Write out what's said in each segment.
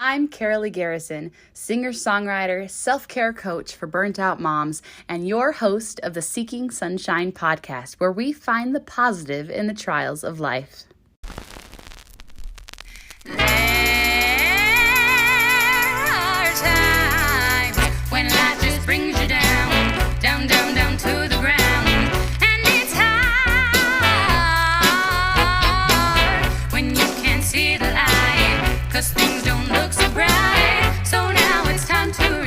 I'm Karaleigh, singer-songwriter, self-care coach for burnt-out moms, and your host of the Seeking Sunshine podcast, where we find the positive in the trials of life. There are times when life just brings you down, down, down, down to the ground, and it's hard when you can't see the light, 'cause things don't look so bright. So now it's time to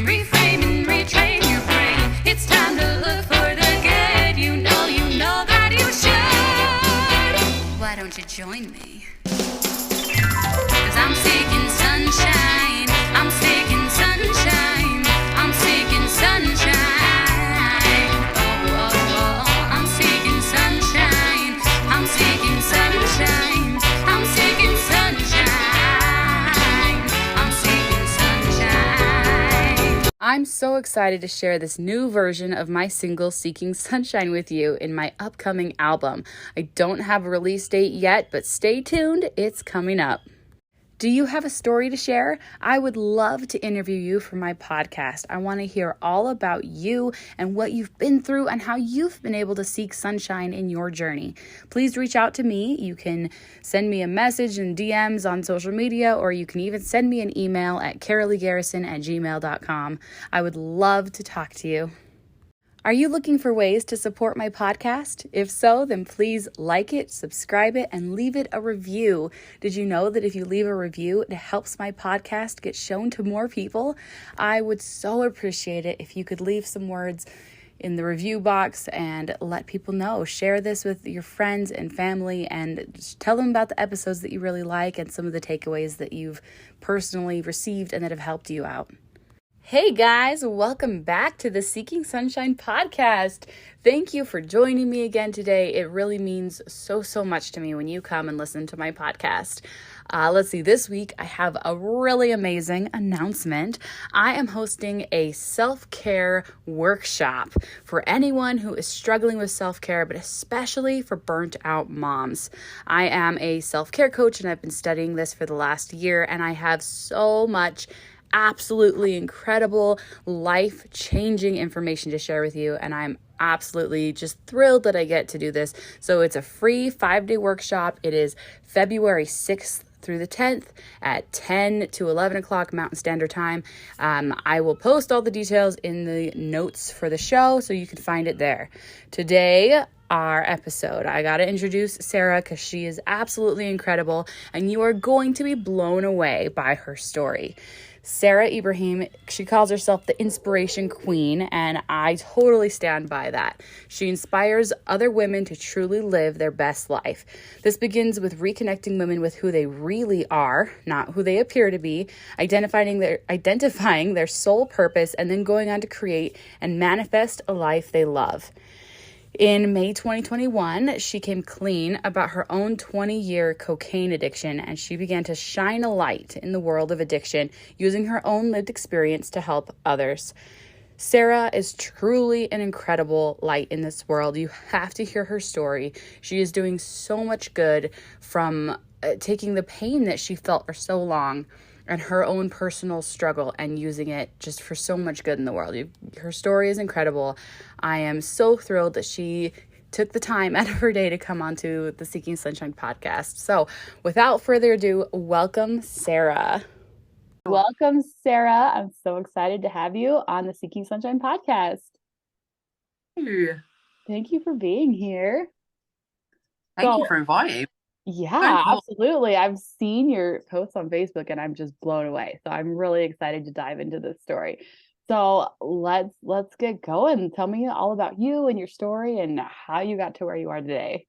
reframe and retrain your brain. It's time to look for the good. You know that you should. Why don't you join me? 'Cause I'm seeking sunshine. I'm seeking sunshine. I'm seeking sunshine. Oh, oh, oh. I'm seeking sunshine. I'm seeking sunshine. I'm seeking sunshine. I'm seeking sunshine. I'm so excited to share this new version of my single Seeking Sunshine with you in my upcoming album. I don't have a release date yet, but stay tuned, it's coming up. Do you have a story to share? I would love to interview you for my podcast. I want to hear all about you and what you've been through and how you've been able to seek sunshine in your journey. Please reach out to me. You can send me a message in DMs on social media, or you can even send me an email at karaleigh@gmail.com. I would love to talk to you. Are you looking for ways to support my podcast? If so, then please like it, subscribe it, and leave it a review. Did you know that if you leave a review, it helps my podcast get shown to more people? I would so appreciate it if you could leave some words in the review box and let people know. Share this with your friends and family and just tell them about the episodes that you really like and some of the takeaways that you've personally received and that have helped you out. Hey guys, welcome back to the Seeking Sunshine podcast. Thank you for joining me again today. It really means so much to me when you come and listen to my podcast. Let's see, this week I have a really amazing announcement. I am hosting a self-care workshop for anyone who is struggling with self-care, but especially for burnt out moms. I am a self-care coach and I've been studying this for the last year, and I have so much absolutely incredible, life-changing information to share with you, and I'm absolutely just thrilled that I get to do this. So it's a free 5-day workshop. It is February 6th through the 10th at 10 to 11 o'clock Mountain Standard Time. I will post all the details in the notes for the show, so you can find it there. Today, our episode, I got to introduce Sarah because she is absolutely incredible, and you are going to be blown away by her story. Sarah Ibrahim, she calls herself the inspiration queen, and I totally stand by that. She inspires other women to truly live their best life. This begins with reconnecting women with who they really are, not who they appear to be, identifying their soul purpose, and then going on to create and manifest a life they love. In May 2021, she came clean about her own 20-year cocaine addiction, and she began to shine a light in the world of addiction using her own lived experience to help others. Sarah is truly an incredible light in this world. You have to hear her story. She is doing so much good from taking the pain that she felt for so long and her own personal struggle and using it just for so much good in the world. Her story is incredible. I am so thrilled that she took the time out of her day to come onto the Seeking Sunshine podcast. So without further ado, welcome, Sarah. Welcome, Sarah. I'm so excited to have you on the Seeking Sunshine podcast. Thank you for being here. Thank you for inviting. Yeah, absolutely. I've seen your posts on Facebook and I'm just blown away. So I'm really excited to dive into this story. So let's get going. Tell me all about you and your story and how you got to where you are today.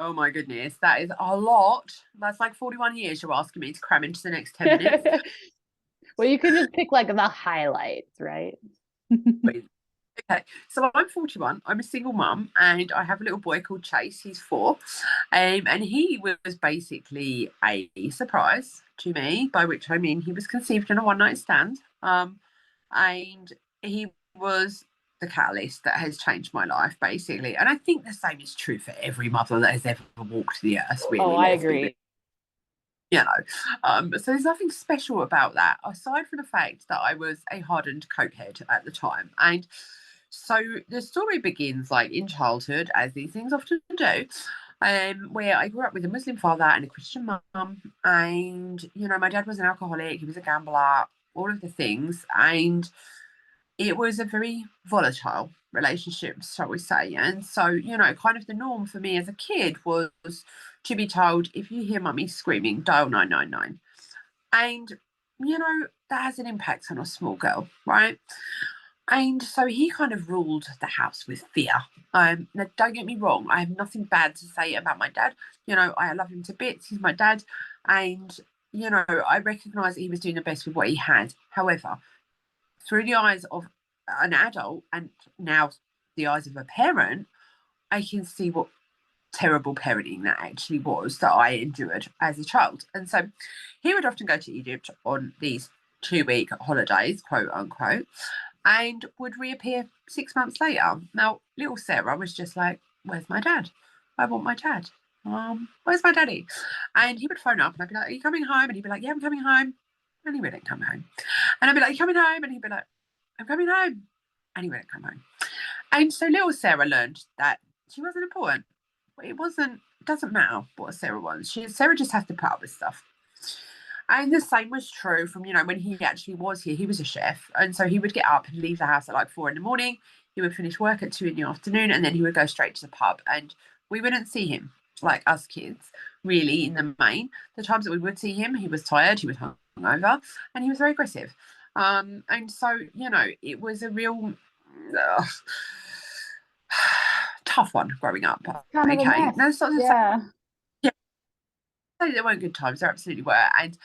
Oh my goodness, that is a lot. That's like 41 years you're asking me to cram into the next 10 minutes. Well, you can just pick like the highlights, right? Okay, so I'm 41. I'm a single mum, and I have a little boy called Chase. He's 4, and he was basically a surprise to me, by which I mean he was conceived in a one-night stand, and he was the catalyst that has changed my life, basically. And I think the same is true for every mother that has ever walked the earth, really. Oh, I agree. you know. So there's nothing special about that, aside from the fact that I was a hardened cokehead at the time. And so the story begins like in childhood, as these things often do, where I grew up with a Muslim father and a Christian mum. And, my dad was an alcoholic, he was a gambler, all of the things. And it was a very volatile relationship, shall we say. And so, kind of the norm for me as a kid was to be told, if you hear mummy screaming, dial 999. And, that has an impact on a small girl, right? And so he kind of ruled the house with fear. Now, don't get me wrong, I have nothing bad to say about my dad. I love him to bits. He's my dad. And, I recognise he was doing the best with what he had. However, through the eyes of an adult and now the eyes of a parent, I can see what terrible parenting that actually was that I endured as a child. And so he would often go to Egypt on these 2-week holidays, quote unquote, and would reappear 6 months later. Now, little Sarah was just like, where's my dad? I want my dad. Where's my daddy? And he would phone up and I'd be like, are you coming home? And he'd be like, yeah, I'm coming home. And he wouldn't come home. And I'd be like, are you coming home? And he'd be like, I'm coming home. And he wouldn't come home. And so little Sarah learned that she wasn't important. It doesn't matter what Sarah wants. Sarah just has to put up with stuff. And the same was true from, when he actually was here. He was a chef. And so he would get up and leave the house at like 4 a.m. He would finish work at 2 p.m. and then he would go straight to the pub. And we wouldn't see him, like us kids, really, in the main. The times that we would see him, he was tired, he was hungover, and he was very aggressive. And so, it was a real tough one growing up. Kind of a Okay. mess. No, it's not to Yeah. say, yeah, there weren't good times. There absolutely were. And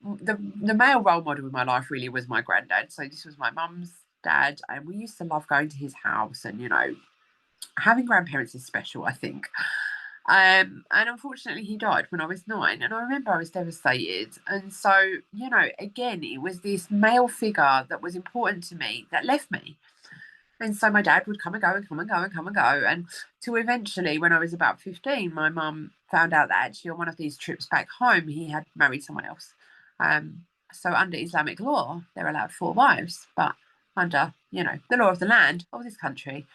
the male role model in my life really was my granddad. So this was my mum's dad, and we used to love going to his house. And having grandparents is special, I think. And unfortunately, he died when I was 9, and I remember I was devastated. And so, again, it was this male figure that was important to me that left me. And so my dad would come and go and come and go and come and go. And to eventually, when I was about 15, my mum found out that actually on one of these trips back home, he had married someone else. So under Islamic law, they're allowed 4 wives. But under, the law of the land of this country,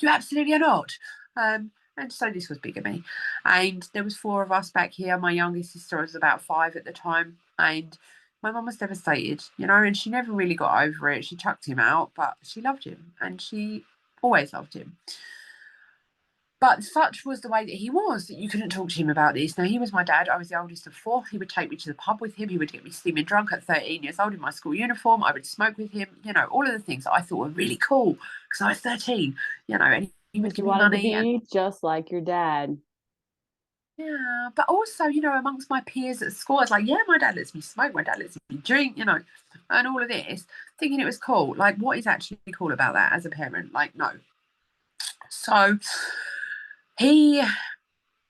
you absolutely are not. And so this was bigamy. And there was 4 of us back here. My youngest sister was about 5 at the time. And my mum was devastated, and she never really got over it. She chucked him out, but she loved him and she always loved him. But such was the way that he was that you couldn't talk to him about this. Now, he was my dad. I was the oldest of 4. He would take me to the pub with him. He would get me steaming drunk at 13 years old in my school uniform. I would smoke with him, all of the things that I thought were really cool because I was 13, and he would But you give me wanted to money. be just like your dad. Yeah, but also, amongst my peers at school, I was like, yeah, my dad lets me smoke, my dad lets me drink, and all of this, thinking it was cool. Like, what is actually cool about that as a parent? Like, no. So he,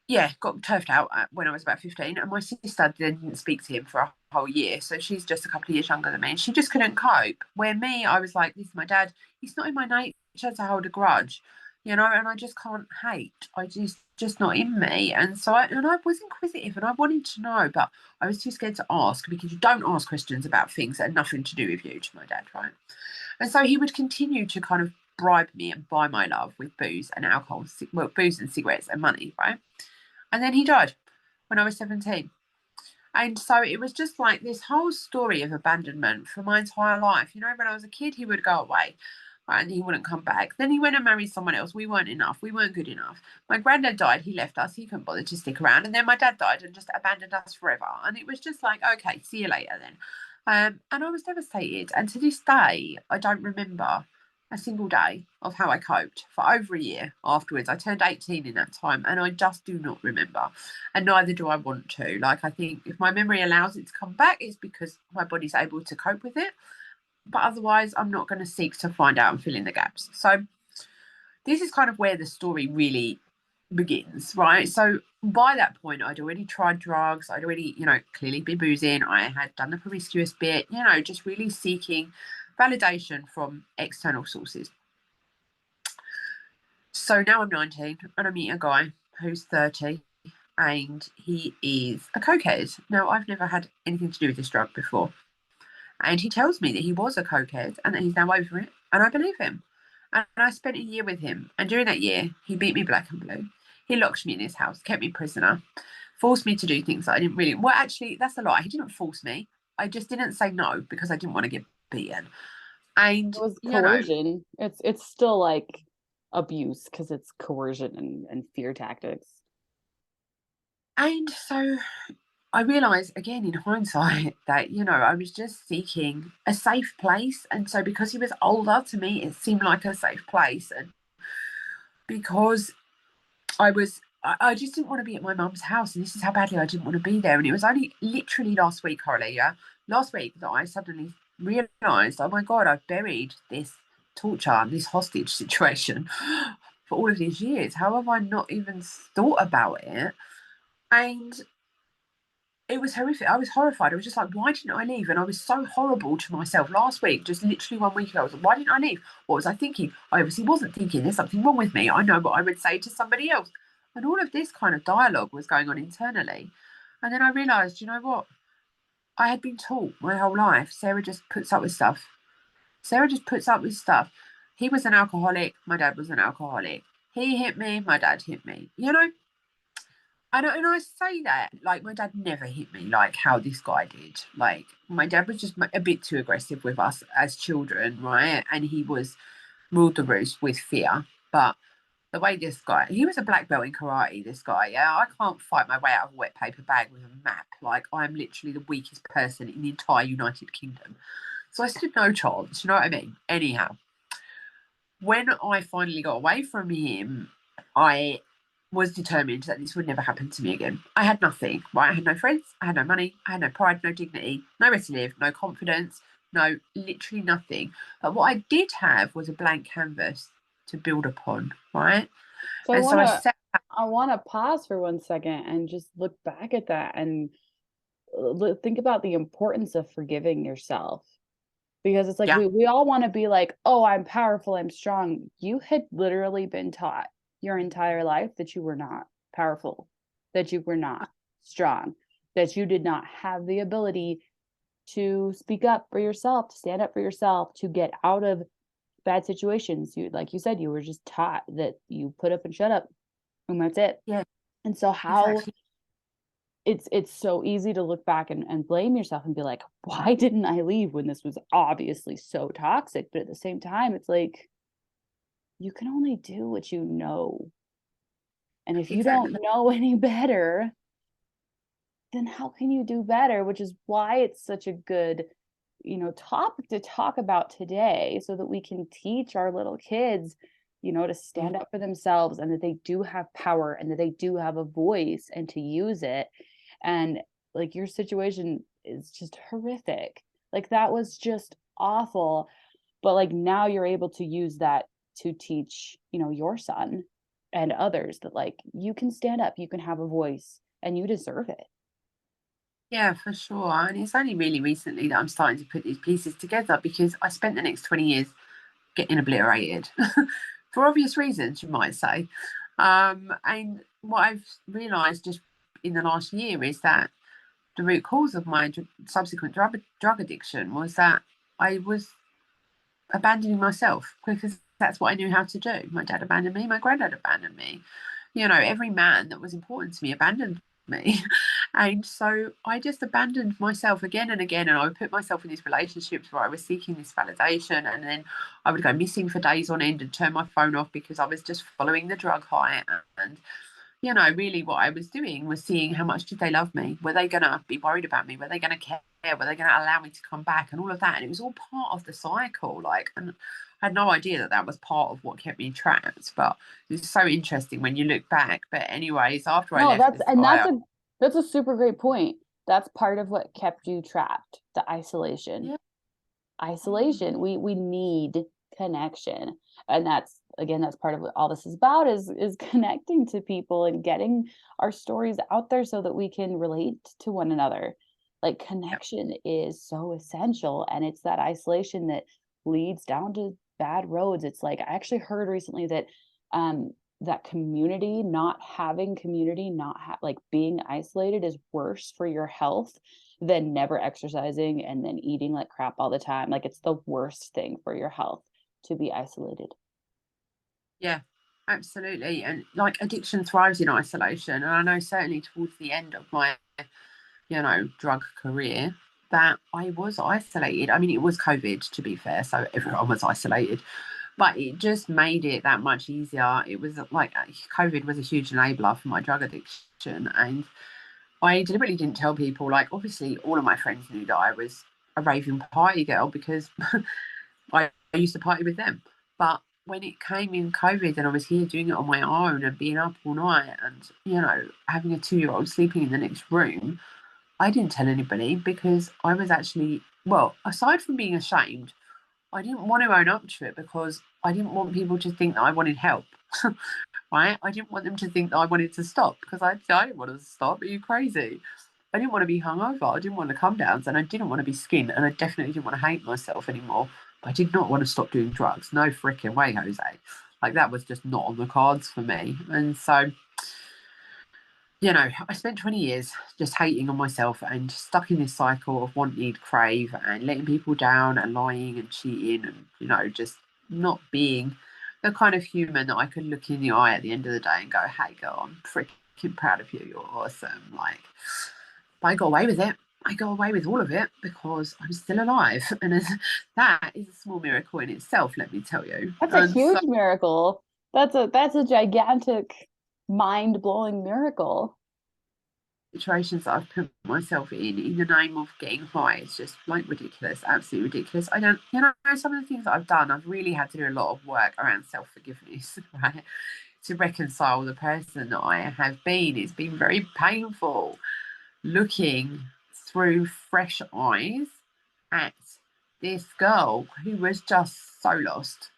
yeah, got turfed out when I was about 15, and my sister didn't speak to him for a whole year. So she's just a couple of years younger than me, and she just couldn't cope. Where me, I was like, this is my dad. It's not in my nature to hold a grudge, and I just can't hate. I just not in me. And so I was inquisitive and I wanted to know, but I was too scared to ask because you don't ask questions about things that had nothing to do with you to my dad, right? And so he would continue to kind of bribe me and buy my love with booze and alcohol, well, booze and cigarettes and money, right? And then he died when I was 17. And so it was just like this whole story of abandonment for my entire life. When I was a kid, he would go away and he wouldn't come back. Then he went and married someone else. We weren't enough. We weren't good enough. My granddad died. He left us. He couldn't bother to stick around. And then my dad died and just abandoned us forever. And it was just like, okay, see you later then. And I was devastated. And to this day, I don't remember a single day of how I coped for over a year afterwards. I turned 18 in that time and I just do not remember. And neither do I want to. Like, I think if my memory allows it to come back, it's because my body's able to cope with it. But otherwise, I'm not going to seek to find out and fill in the gaps. So this is kind of where the story really begins, right? So by that point, I'd already tried drugs. I'd already, clearly been boozing. I had done the promiscuous bit, just really seeking validation from external sources. So now I'm 19 and I meet a guy who's 30 and he is a cokehead. Now, I've never had anything to do with this drug before. And he tells me that he was a cokehead and that he's now over it. And I believe him. And I spent a year with him. And during that year, he beat me black and blue. He locked me in his house, kept me prisoner, forced me to do things that I didn't really. Well, actually, that's a lie. He didn't force me. I just didn't say no because I didn't want to get beaten. And, It was you know, coercion. It's still like abuse because it's coercion and fear tactics. and so I realised again in hindsight that, I was just seeking a safe place. And so because he was older to me, it seemed like a safe place. And because I just didn't want to be at my mum's house. And this is how badly I didn't want to be there. And it was only literally last week, Karaleigh, yeah, last week that I suddenly realised, oh my God, I've buried this torture and this hostage situation for all of these years. How have I not even thought about it? And it was horrific. I was horrified. I was just like, why didn't I leave? And I was so horrible to myself last week, just literally 1 week ago. I was like, why didn't I leave? What was I thinking? I obviously wasn't thinking there's something wrong with me. I know what I would say to somebody else. And all of this kind of dialogue was going on internally. And then I realised, you know what? I had been taught my whole life. Sarah just puts up with stuff. Sarah just puts up with stuff. He was an alcoholic. My dad was an alcoholic. He hit me. My dad hit me. And I say that, like, my dad never hit me like how this guy did. Like, my dad was just a bit too aggressive with us as children, right? And he was ruled the roost with fear. But the way this guy, he was a black belt in karate, this guy, yeah? I can't fight my way out of a wet paper bag with a map. Like, I'm literally the weakest person in the entire United Kingdom. So I stood no chance, you know what I mean? Anyhow, when I finally got away from him, I was determined that this would never happen to me again. I had nothing, right? I had no friends, I had no money, I had no pride, no dignity, nowhere to live, no confidence, no, literally nothing. But what I did have was a blank canvas to build upon, right? So And so I set, I want to pause for 1 second and just look back at that and think about the importance of forgiving yourself. Because it's like yeah, we all want to be like, oh, I'm powerful, I'm strong. You had literally been taught your entire life that you were not powerful, that you were not strong, that you did not have the ability to speak up for yourself, to stand up for yourself, to get out of bad situations. You, like you said, you were just taught that you put up and shut up, and that's it. yeah, And so how exactly. it's so easy to look back and blame yourself and be like, why didn't I leave when this was obviously so toxic? But at the same time, it's like you can only do what you know. And if you don't Exactly. know any better, then how can you do better? Which is why it's such a good, topic to talk about today so that we can teach our little kids, to stand up for themselves and that they do have power and that they do have a voice and to use it. And like your situation is just horrific. Like that was just awful. But like now you're able to use that to teach, your son and others that like you can stand up, you can have a voice and you deserve it. Yeah, for sure. And it's only really recently that I'm starting to put these pieces together because I spent the next 20 years getting obliterated for obvious reasons, you might say. And what I've realised just in the last year is that the root cause of my subsequent drug addiction was that I was abandoning myself because that's what I knew how to do. My dad abandoned me, my granddad abandoned me. Every man that was important to me abandoned me. And so I just abandoned myself again and again. And I would put myself in these relationships where I was seeking this validation. And then I would go missing for days on end and turn my phone off because I was just following the drug high. And really what I was doing was seeing how much did they love me? Were they going to be worried about me? Were they going to care? Were they going to allow me to come back? And all of that. And it was all part of the cycle. Like, and I had no idea that that was part of what kept me trapped. But it's so interesting when you look back. But anyways, after I No, left that's this and guy, that's a super great point. That's part of what kept you trapped, the isolation. yeah, Isolation. We need connection. And that's again, that's part of what all this is about is connecting to people and getting our stories out there so that we can relate to one another. Like yeah, connection is so essential and it's that isolation that leads down to bad roads. It's like I actually heard recently that that community, not having community, like being isolated is worse for your health than never exercising and then eating like crap all the time. Like it's the worst thing for your health to be isolated. Yeah, absolutely. And like addiction thrives in isolation. And I know certainly towards the end of my, drug career that I was isolated. I mean, it was COVID, to be fair, so everyone was isolated, but it just made it that much easier. It was like COVID was a huge enabler for my drug addiction. And I deliberately didn't tell people, like, obviously, all of my friends knew that I was a raving party girl because I used to party with them. But when it came in COVID and I was here doing it on my own and being up all night and, having a 2-year-old sleeping in the next room, I didn't tell anybody because I was actually, well, aside from being ashamed, I didn't want to own up to it because I didn't want people to think that I wanted help. Right? I didn't want them to think that I wanted to stop because I didn't want to stop. Are you crazy? I didn't want to be hungover. I didn't want to come downs and I didn't want to be skinned and I definitely didn't want to hate myself anymore. But I did not want to stop doing drugs. No freaking way, Jose. Like that was just not on the cards for me. And so, I spent 20 years just hating on myself and stuck in this cycle of want, need, crave and letting people down and lying and cheating and, just not being the kind of human that I could look in the eye at the end of the day and go, hey, girl, I'm freaking proud of you. You're awesome. Like, but I got away with it. I got away with all of it because I'm still alive. And that is a small miracle in itself, let me tell you. That's a And so huge miracle. That's a gigantic, mind-blowing miracle. situations that I've put myself in the name of getting high is just like ridiculous, absolutely ridiculous. I don't, some of the things that I've done, I've really had to do a lot of work around self forgiveness, right? To reconcile the person that I have been. It's been very painful looking through fresh eyes at this girl who was just so lost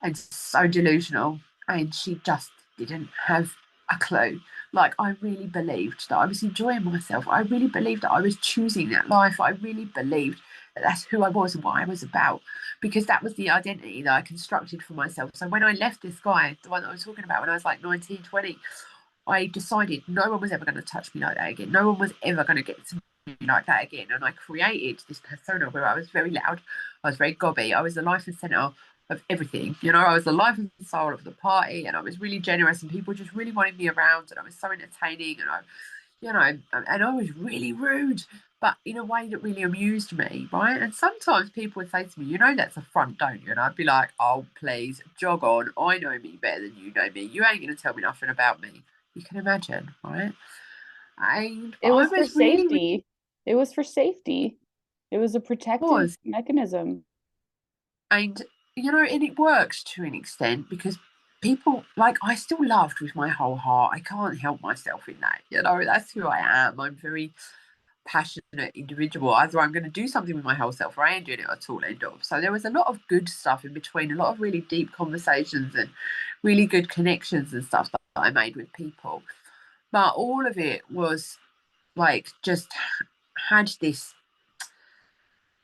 and so delusional, and she just didn't have a clue. Like, I really believed that I was enjoying myself. I really believed that I was choosing that life. I really believed that that's who I was and what I was about, because that was the identity that I constructed for myself. So when I left this guy, the one that I was talking about when I was like 19, 20, I decided no one was ever going to touch me like that again. No one was ever going to get to me like that again. And I created this persona where I was very loud, I was very gobby, I was the life and centre of everything. I was the life and soul of the party, and I was really generous, and people just really wanted me around, and I was so entertaining, and and I was really rude, but in a way that really amused me, right? And sometimes people would say to me, that's a front, don't you? And I'd be like, oh, please, jog on. I know me better than you know me. You ain't going to tell me nothing about me. You can imagine, right? And It I was for was really, really safety. It was for safety. It was a protective was. mechanism. And, and it worked to an extent because people, like, I still loved with my whole heart. I can't help myself in that. That's who I am. I'm very passionate individual. Either I'm going to do something with my whole self or I ain't doing it at all, end of. So there was a lot of good stuff in between, a lot of really deep conversations and really good connections and stuff that I made with people. But all of it was like just had this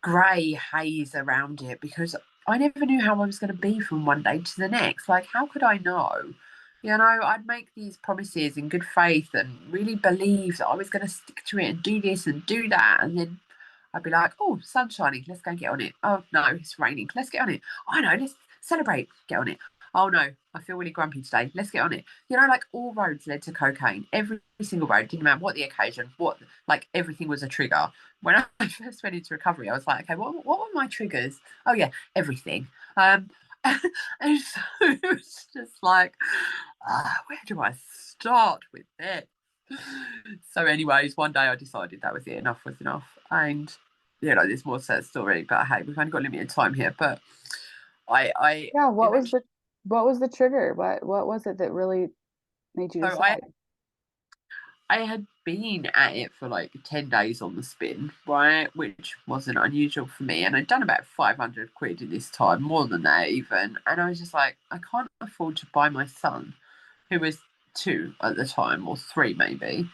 grey haze around it because I never knew how I was going to be from one day to the next. Like, how could I know? I'd make these promises in good faith and really believe that I was going to stick to it and do this and do that. And then I'd be like, oh, sun's shining, let's go get on it. Oh, no, it's raining, let's get on it. Oh, no, let's celebrate, get on it. Oh, no, I feel really grumpy today, let's get on it. Like all roads led to cocaine. Every single road, didn't matter what the occasion, like everything was a trigger. When I first went into recovery, I was like, okay, what were my triggers? Oh, yeah, everything. And so it was just like, where do I start with this? So, anyways, one day I decided that was it. Enough was enough. And there's more to that story. But hey, we've only got limited time here. But I Yeah, eventually. what was the trigger? What was it that really made you So I decide? I had been at it for like 10 days on the spin, right, which wasn't unusual for me. And I'd done about 500 quid in this time, more than that even. And I was just like, I can't afford to buy my son, who was 2 at the time, or 3 maybe,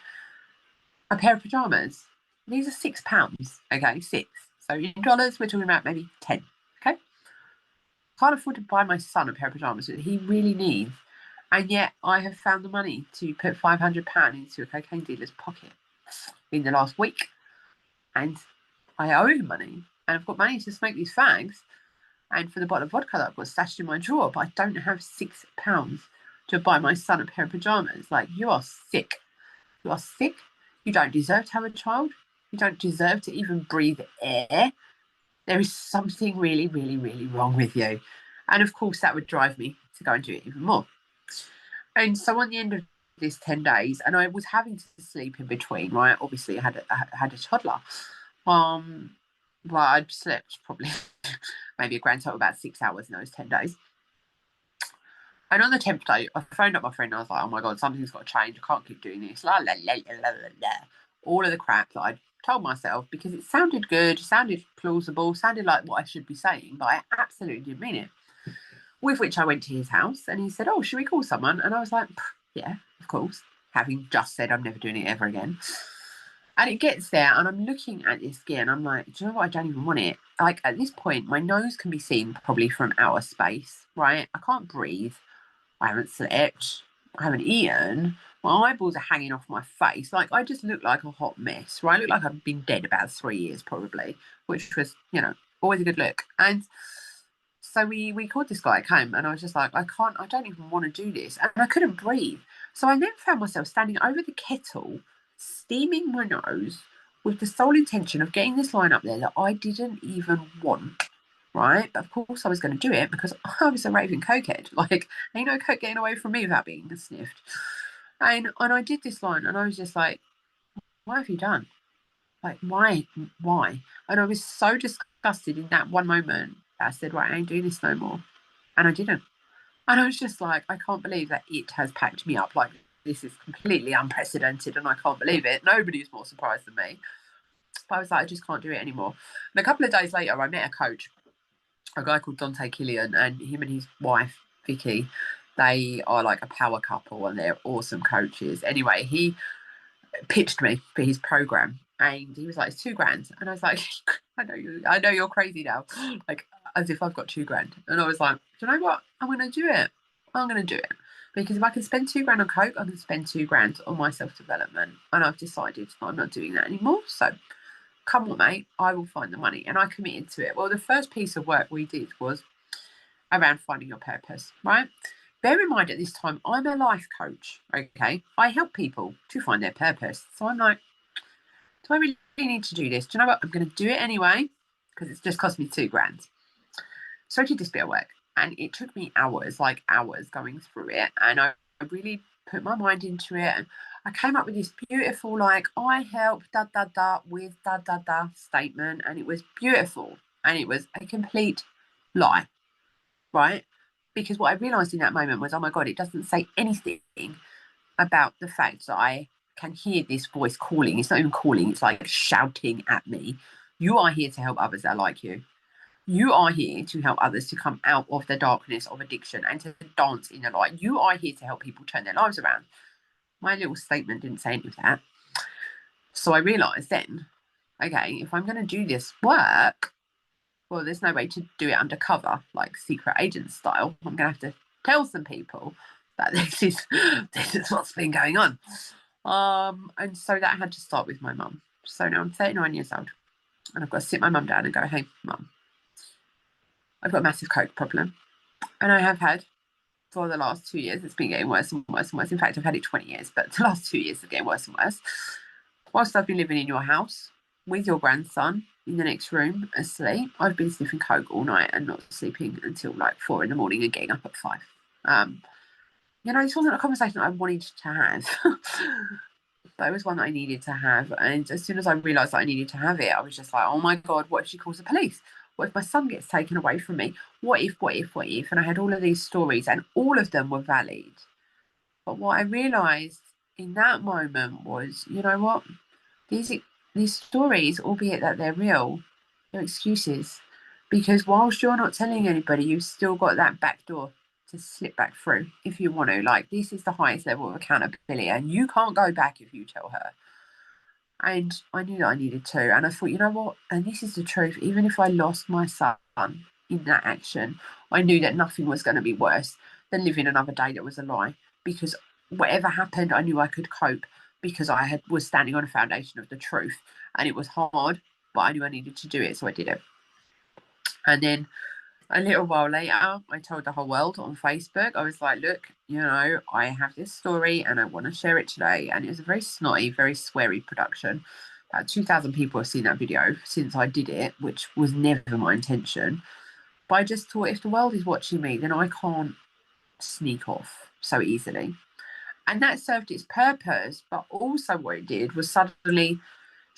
a pair of pajamas. These are £6, okay, 6. So in dollars, we're talking about maybe 10, okay? Can't afford to buy my son a pair of pajamas that he really needs. And yet I have found the money to put £500 into a cocaine dealer's pocket in the last week. And I owe him money. And I've got money to smoke these fags and for the bottle of vodka that I've got stashed in my drawer, but I don't have £6 to buy my son a pair of pajamas. Like, you are sick. You are sick. You don't deserve to have a child. You don't deserve to even breathe air. There is something really, really, really wrong with you. And of course, that would drive me to go and do it even more. And so on the end of this 10 days, and I was having to sleep in between, right? Obviously, I had a toddler. Well, I'd slept probably maybe a grand total about 6 hours in those 10 days. And on the 10th day, I phoned up my friend and I was like, oh my God, something's got to change. I can't keep doing this. La, la, la, la, la, la. All of the crap that I'd told myself because it sounded good, sounded plausible, sounded like what I should be saying, but I absolutely didn't mean it. With which I went to his house and he said, oh, should we call someone? And I was like, yeah, of course. Having just said I'm never doing it ever again. And it gets there and I'm looking at this gear and I'm like, do you know what? I don't even want it. Like at this point, my nose can be seen probably from outer space, right? I can't breathe. I haven't slept. I haven't eaten. My eyeballs are hanging off my face. Like I just look like a hot mess, right? I look like I've been dead about 3 years probably, which was, always a good look. And so we called this guy, came, and I was just like, I don't even want to do this. And I couldn't breathe. So I then found myself standing over the kettle, steaming my nose with the sole intention of getting this line up there that I didn't even want. Right. But of course I was going to do it because I was a raving cokehead. Like, ain't no coke getting away from me without being sniffed. And I did this line and I was just like, what have you done? Like, why? And I was so disgusted in that one moment that I said, right, I ain't doing this no more. And I didn't. And I was just like, I can't believe that it has packed me up. Like, this is completely unprecedented and I can't believe it. Nobody's more surprised than me. But I was like, I just can't do it anymore. And a couple of days later, I met a coach, a guy called Dante Killian, and him and his wife, Vicky, they are like a power couple and they're awesome coaches. Anyway, he pitched me for his program and he was like, it's £2,000. And I was like, I know you're crazy now. Like, as if I've got £2,000. And I was like, do you know what? I'm going to do it. I'm going to do it. Because if I can spend £2,000 on coke, I can spend £2,000 on my self-development. And I've decided I'm not doing that anymore. So come on, mate, I will find the money. And I committed to it. Well, the first piece of work we did was around finding your purpose, right? Bear in mind at this time, I'm a life coach, okay? I help people to find their purpose. So I'm like, do I really need to do this? Do you know what? I'm going to do it anyway because it's just cost me £2,000. So I did this bit of work and it took me hours going through it. And I really put my mind into it. And I came up with this beautiful, like, I help with statement. And it was beautiful. And it was a complete lie, right? Because what I realised in that moment was, oh my God, it doesn't say anything about the fact that I can hear this voice calling. It's not even calling, it's like shouting at me. You are here to help others that are like you. You are here to help others to come out of the darkness of addiction and to dance in the light. You are here to help people turn their lives around. My little statement didn't say any of that. So I realised then, okay, if I'm going to do this work, well, there's no way to do it undercover, like secret agent style. I'm going to have to tell some people that this is what's been going on. And so that had to start with my mum. So now I'm 39 years old and I've got to sit my mum down and go, hey, mum, I've got a massive coke problem. And I have had for the last 2 years. It's been getting worse and worse and worse. In fact, I've had it 20 years, but the last 2 years are getting worse and worse. Whilst I've been living in your house with your grandson in the next room asleep, I've been sniffing coke all night and not sleeping until like 4 a.m. and getting up at 5. This wasn't a conversation that I wanted to have. But it was one that I needed to have. And as soon as I realised that I needed to have it, I was just like, oh my God, what if she calls the police? What if my son gets taken away from me? What if? And I had all of these stories and all of them were valid. But what I realised in that moment was, you know what? These stories, albeit that they're real, they're excuses. Because whilst you're not telling anybody, you've still got that back door to slip back through if you want to. Like, this is the highest level of accountability and you can't go back if you tell her. And I knew that I needed to. And I thought, you know what? And this is the truth. Even if I lost my son in that action, I knew that nothing was going to be worse than living another day that was a lie. Because whatever happened, I knew I could cope because was standing on a foundation of the truth, and it was hard, but I knew I needed to do it, so I did it. And then a little while later, I told the whole world on Facebook. I was like, look, I have this story and I want to share it today. And it was a very snotty, very sweary production. About 2,000 people have seen that video since I did it, which was never my intention. But I just thought, if the world is watching me, then I can't sneak off so easily. And that served its purpose. But also what it did was suddenly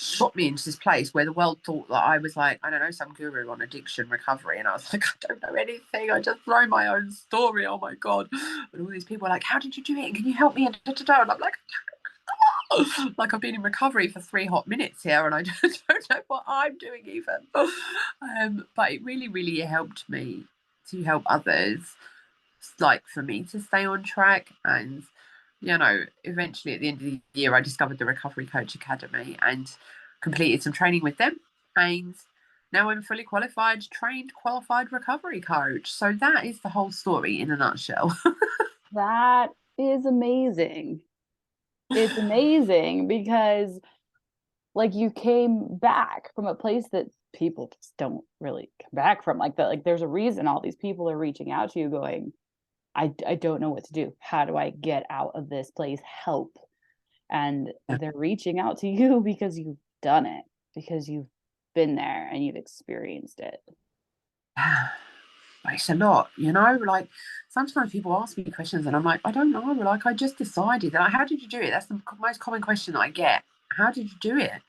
shot me into this place where the world thought that I was like, I don't know, some guru on addiction recovery. And I was like, I don't know anything. I just wrote my own story. Oh my God. And all these people are like, how did you do it? And can you help me? And I'm like, I've been in recovery for 3 hot minutes here and I just don't know what I'm doing even. But it really, really helped me to help others, like for me to stay on track. And eventually at the end of the year, I discovered the Recovery Coach Academy and completed some training with them. And now I'm fully qualified, trained, qualified recovery coach. So that is the whole story in a nutshell. That is amazing. It's amazing because, like, you came back from a place that people just don't really come back from like that. Like, there's a reason all these people are reaching out to you going, I don't know what to do. How do I get out of this place? Help. And they're reaching out to you because you've done it, because you've been there and you've experienced it. It's a lot, like sometimes people ask me questions and I'm like, I don't know, like I just decided. And how did you do it? That's the most common question that I get. How did you do it?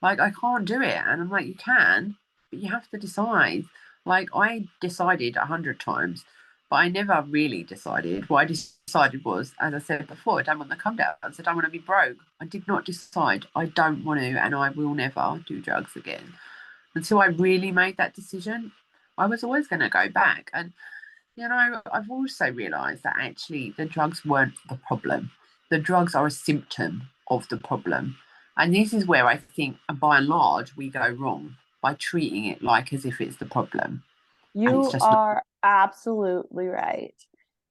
Like, I can't do it. And I'm like, you can, but you have to decide. Like, I decided 100 times, but I never really decided. What I decided was, as I said before, I don't want the come down. I don't want to be broke. I did not decide I don't want to, and I will never do drugs again. Until I really made that decision, I was always going to go back. And, I've also realised that actually the drugs weren't the problem. The drugs are a symptom of the problem. And this is where I think, by and large, we go wrong by treating it like as if it's the problem. And it's You just not. are absolutely right.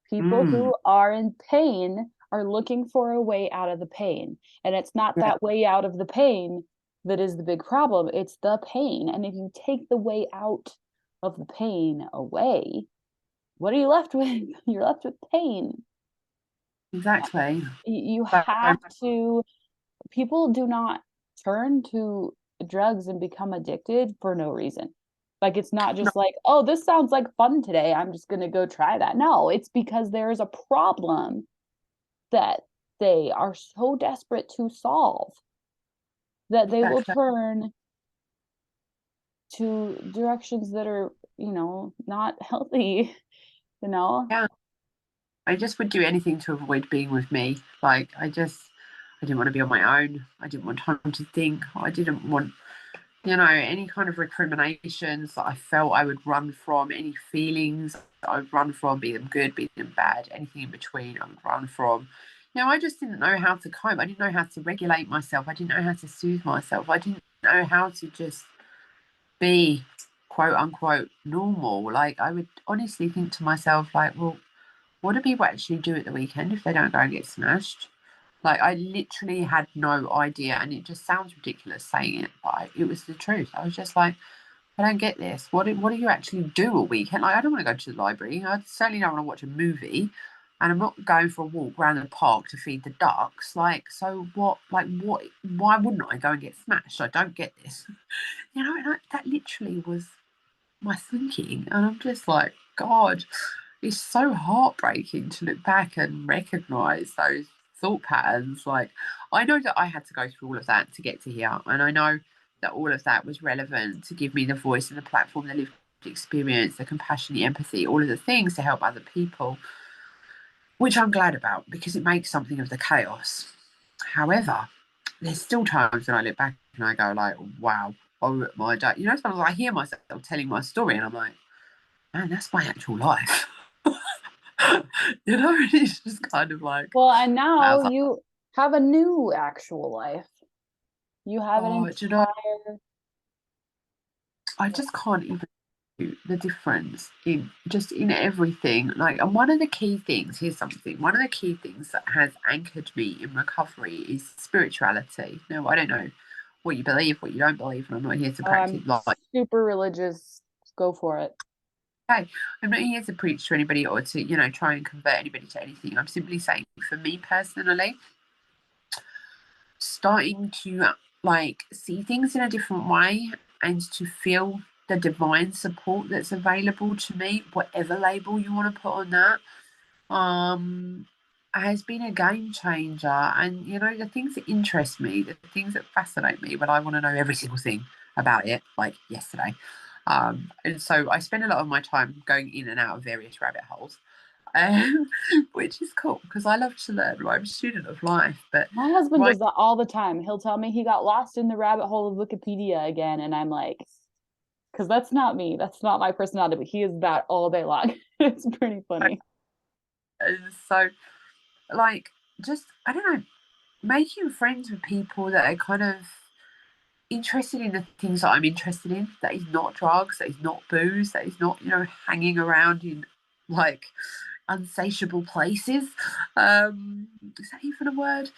People who are in pain are looking for a way out of the pain. And it's not Yeah, that way out of the pain that is the big problem. It's the pain. And if you take the way out of the pain away, what are you left with? You're left with pain. exactly. You So, have to, people do not turn to drugs and become addicted for no reason. Like, it's not no, just like, oh, this sounds like fun today, I'm just going to go try that. No, it's because there is a problem that they are so desperate to solve that they will exactly. turn to directions that are, not healthy, you know? Yeah. I just would do anything to avoid being with me. Like, I didn't want to be on my own. I didn't want time to think. I didn't want, any kind of recriminations that I felt I would run from, any feelings that I would run from, be them good, be them bad, anything in between, I would run from. I just didn't know how to cope. I didn't know how to regulate myself. I didn't know how to soothe myself. I didn't know how to just be quote unquote normal. Like, I would honestly think to myself, like, well, what do people actually do at the weekend if they don't go and get smashed? Like, I literally had no idea, and it just sounds ridiculous saying it, but it was the truth. I was just like, I don't get this. What do you actually do a weekend? Like, I don't want to go to the library. I certainly don't want to watch a movie, and I'm not going for a walk around the park to feed the ducks. Like, so what? Like, what? Why wouldn't I go and get smashed? I don't get this. And that literally was my thinking, and I'm just like, God, it's so heartbreaking to look back and recognize those thought patterns. Like, I know that I had to go through all of that to get to here, and I know that all of that was relevant to give me the voice and the platform, the lived experience, the compassion, the empathy, all of the things to help other people, which I'm glad about because it makes something of the chaos. However, there's still times when I look back and I go like, wow, oh my day. Sometimes I hear myself telling my story and I'm like, man, that's my actual life. It's just kind of like, Well, and now wow. you have a new actual life. You have an Oh, entire, I just can't even. the difference in just in everything. Like, and one of the key things, here's something, one of the key things that has anchored me in recovery is spirituality. Now, I don't know what you believe, what you don't believe, and I'm not here to Oh, practice I'm like, super religious. Go for it. okay, I'm not here to preach to anybody or to, try and convert anybody to anything. I'm simply saying, for me personally, starting to like see things in a different way and to feel the divine support that's available to me, whatever label you want to put on that, has been a game changer. And the things that interest me, the things that fascinate me, when I want to know every single thing about it, like yesterday. And so I spend a lot of my time going in and out of various rabbit holes, um, which is cool because I love to learn. I'm a student of life, but My husband right. does that all the time. He'll tell me he got lost in the rabbit hole of Wikipedia again, and I'm like, because that's not me. That's not my personality. But he is that all day long. It's pretty funny. And so, like, just, I don't know, making friends with people that are kind of interested in the things that I'm interested in, that is not drugs, that is not booze, that is not, hanging around in like unsatiable places. Is that even a word?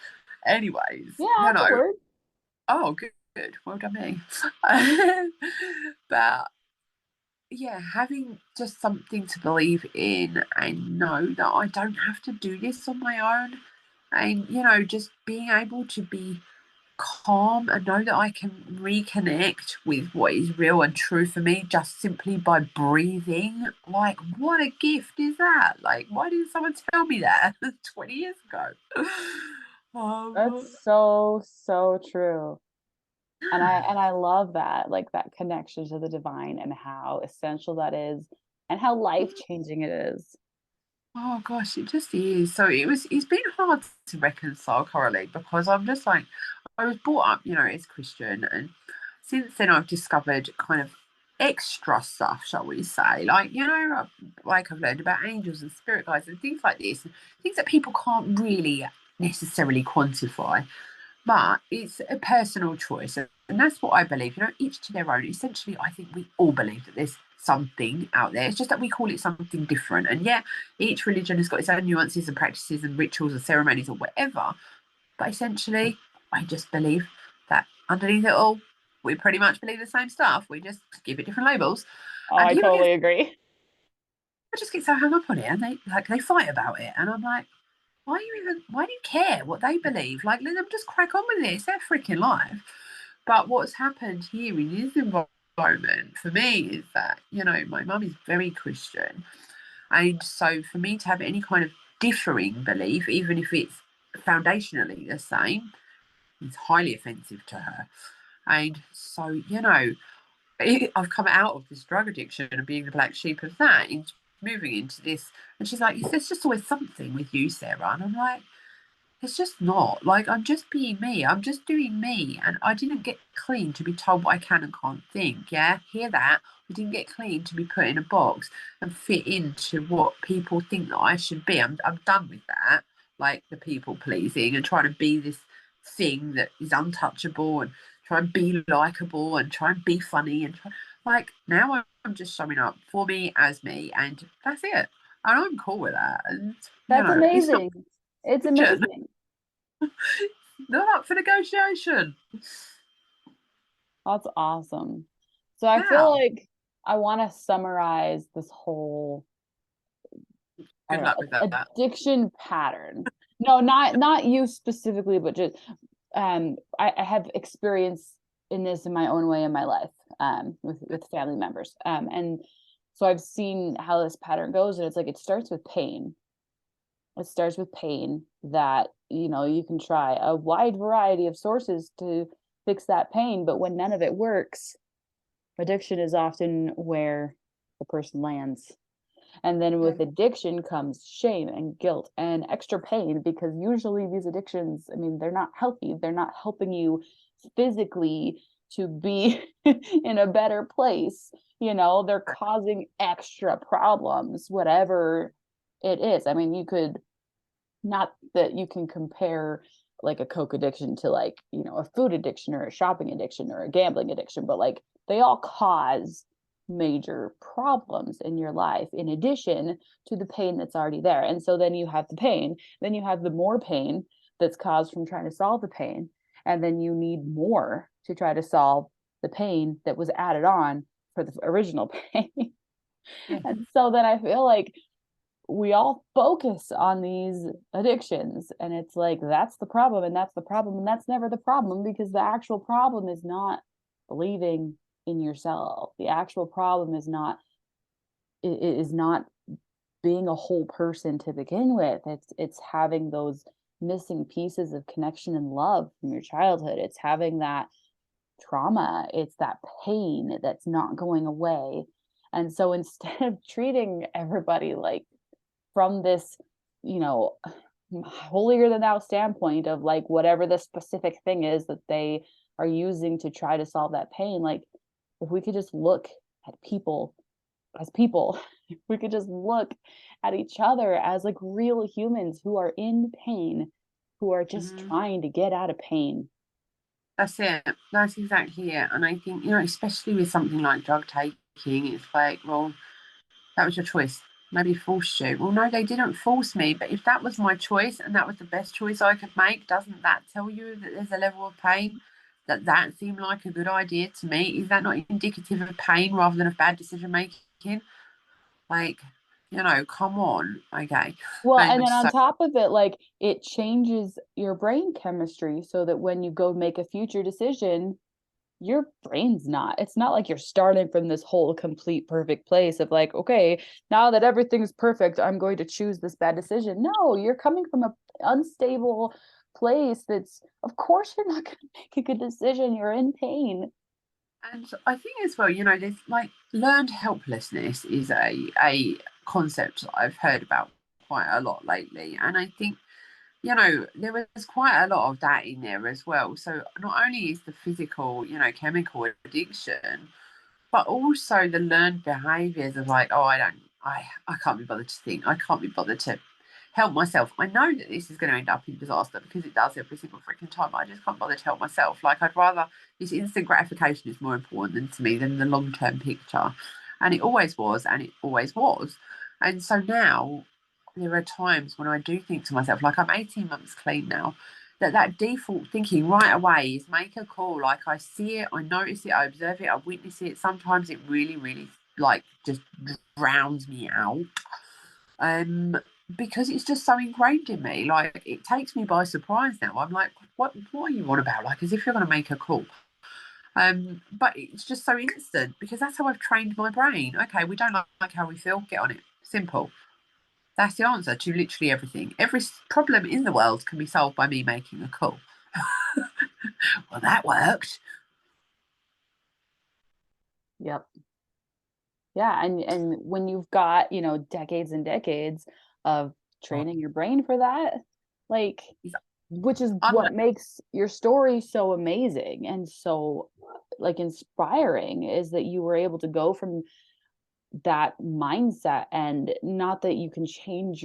Anyways, Yeah, that's a word. oh, good, good. Well done, me. But yeah, having just something to believe in and know that I don't have to do this on my own. And, just being able to be calm and know that I can reconnect with what is real and true for me just simply by breathing. Like, what a gift is that? Like, why didn't someone tell me that 20 years ago? That's Um, so, so true. And I love that, like that connection to the divine and how essential that is and how life-changing it is. Oh gosh, it just is. So it's been hard to reconcile, Karaleigh, because I'm just like, I was brought up, as Christian, and since then I've discovered kind of extra stuff, shall we say, like, like I've learned about angels and spirit guides and things like this, things that people can't really necessarily quantify. But it's a personal choice. And that's what I believe, each to their own. Essentially, I think we all believe that there's something out there. It's just that we call it something different. And yeah, each religion has got its own nuances and practices and rituals and ceremonies or whatever. But essentially, I just believe that underneath it all, we pretty much believe the same stuff. We just give it different labels. Oh, And I totally agree. people just get so hung up on it and they fight about it. And I'm like, why do you care what they believe? Like, let them just crack on with it. It's their freaking life. But what's happened here in this environment for me is that, my mum is very Christian. And so for me to have any kind of differing belief, even if it's foundationally the same, is highly offensive to her. And so, I've come out of this drug addiction and being the black sheep of that into moving into this. And she's like, there's just always something with you, Sarah. And I'm like, it's just not. Like, I'm just being me. I'm just doing me. And I didn't get clean to be told what I can and can't think. Yeah, hear that? I didn't get clean to be put in a box and fit into what people think that I should be. I'm done with that. Like the people pleasing and trying to be this thing that is untouchable and try and be likable and try and be funny and like now I'm just showing up for me as me and that's it. And I'm cool with that. And That's it's not amazing. It's religion. amazing. Not up for negotiation. That's awesome. So I feel Yeah. like I want to summarize this whole, I Good don't luck know, with that. addiction pattern. No, not you specifically, but just I have experience in this in my own way in my life, with family members. And so I've seen how this pattern goes, and it's like it starts with pain. It starts with pain that, you can try a wide variety of sources to fix that pain, but when none of it works, addiction is often where the person lands. And then Yeah. with addiction comes shame and guilt and extra pain, because usually these addictions, I mean, they're not healthy. They're not helping you physically to be in a better place. They're causing extra problems, whatever it is. I mean, you could, not that you can compare like a coke addiction to, like, a food addiction or a shopping addiction or a gambling addiction, but like they all cause major problems in your life in addition to the pain that's already there. And so then you have the pain, then you have the more pain that's caused from trying to solve the pain, and then you need more to try to solve the pain that was added on for the original pain. Yeah. And so then I feel like we all focus on these addictions, and it's like that's the problem, and that's the problem, and that's never the problem, because the actual problem is not believing in yourself. The actual problem is not being a whole person to begin with. It's having those missing pieces of connection and love from your childhood. It's having that trauma. It's that pain that's not going away. And so instead of treating everybody like from this, you know, holier than thou standpoint of like whatever the specific thing is that they are using to try to solve that pain, like if we could just look at people as people, if we could just look at each other as like real humans who are in pain, who are just Mhm. trying to get out of pain. That's it. That's exactly it. And I think, especially with something like drug taking, it's like, well, that was your choice. Maybe forced you. Well, no, they didn't force me. But if that was my choice and that was the best choice I could make, doesn't that tell you that there's a level of pain that seemed like a good idea to me? Is that not indicative of pain rather than of bad decision making? Like, come on. Okay. Well, and And then on so, top of it, like it changes your brain chemistry so that when you go make a future decision, your brain's not. It's not like you're starting from this whole complete perfect place of like, okay, now that everything's perfect, I'm going to choose this bad decision. No, you're coming from a unstable place that's, of course you're not going to make a good decision. You're in pain. and I think as well, there's like learned helplessness is a concept that I've heard about quite a lot lately. And I think there was quite a lot of that in there as well. So not only is the physical, chemical addiction, but also the learned behaviors of like, oh, I can't be bothered to think. I can't be bothered to help myself. I know that this is going to end up in disaster because it does every single freaking time. I just can't bother to help myself. Like I'd rather this instant gratification is more important to me than the long term picture. And it always was, and it always was. And so now there are times when I do think to myself, like I'm 18 months clean now, that default thinking right away is make a call. Like I see it, I notice it, I observe it, I witness it. Sometimes it really, really like just drowns me out. Um, because it's just so ingrained in me. Like it takes me by surprise now. I'm like, what are you on about? Like as if you're gonna make a call. But it's just so instant because that's how I've trained my brain. Okay, we don't like how we feel, get on it. Simple. That's the answer to literally everything. Every problem in the world can be solved by me making a call. Well, that worked. Yep. Yeah, and when you've got, decades and decades of Oh, training your brain for that, like he's which is unlearned. what makes your story so amazing and so like inspiring, is that you were able to go from that mindset, and not that you can change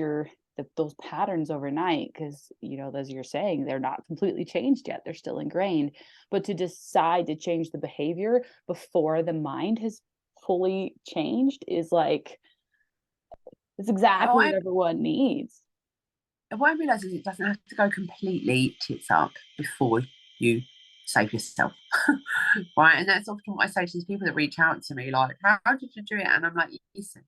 those patterns overnight, because as you're saying, they're not completely changed yet, they're still ingrained, but to decide to change the behavior before the mind has fully changed is like it's exactly I what everyone needs. what I realise is it doesn't have to go completely tits up before you save yourself. Right. And that's often what I say to these people that reach out to me, like, how did you do it? And I'm like, listen,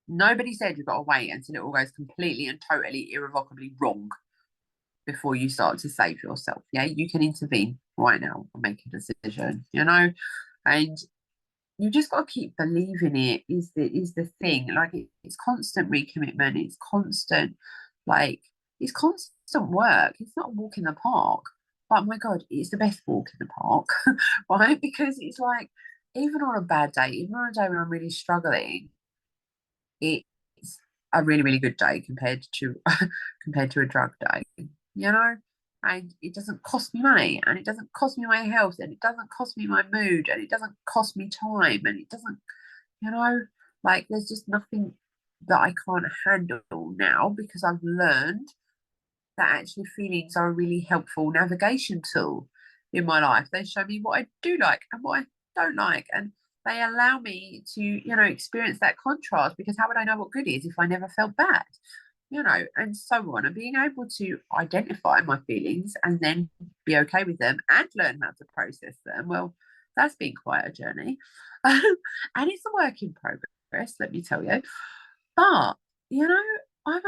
nobody said you've got to wait until it all goes completely and totally irrevocably wrong before you start to save yourself. Yeah, you can intervene right now and make a decision, and you just got to keep believing it is the thing. Like it's constant recommitment, it's constant, like it's constant work. It's not a walk in the park, but my god, it's the best walk in the park. Right, because it's like even on a bad day, even on a day when I'm really struggling, it's a really, really good day compared to compared to a drug day, you know? And it doesn't cost me money, and it doesn't cost me my health, and it doesn't cost me my mood, and it doesn't cost me time, and it doesn't, you know, like there's just nothing that I can't handle now because I've learned that actually feelings are a really helpful navigation tool in my life. They show me what I do like and what I don't like. And they allow me to, experience that contrast, because how would I know what good is if I never felt bad? And so on. And being able to identify my feelings and then be okay with them and learn how to process them, well, that's been quite a journey. And it's a work in progress, let me tell you. But, I'm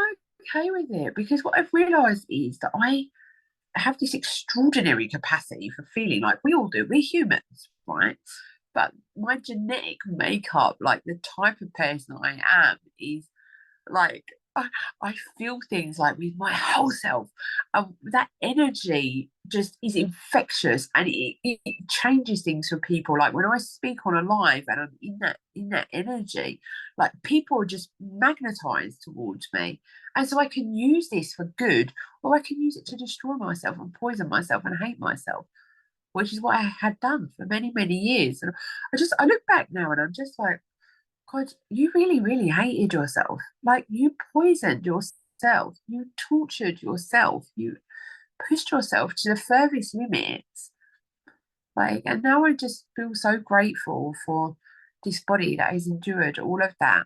okay with it, because what I've realised is that I have this extraordinary capacity for feeling, like we all do. We're humans, right? But my genetic makeup, like the type of person I am, is like I feel things like with my whole self. That energy just is infectious, and it changes things for people. Like when I speak on a live and I'm in that energy, like people are just magnetized towards me, and so I can use this for good, or I can use it to destroy myself and poison myself and hate myself, which is what I had done for many, many years. And I look back now and I'm just like, God, you really, really hated yourself. Like you poisoned yourself. You tortured yourself. You pushed yourself to the furthest limits. Like, and now I just feel so grateful for this body that has endured all of that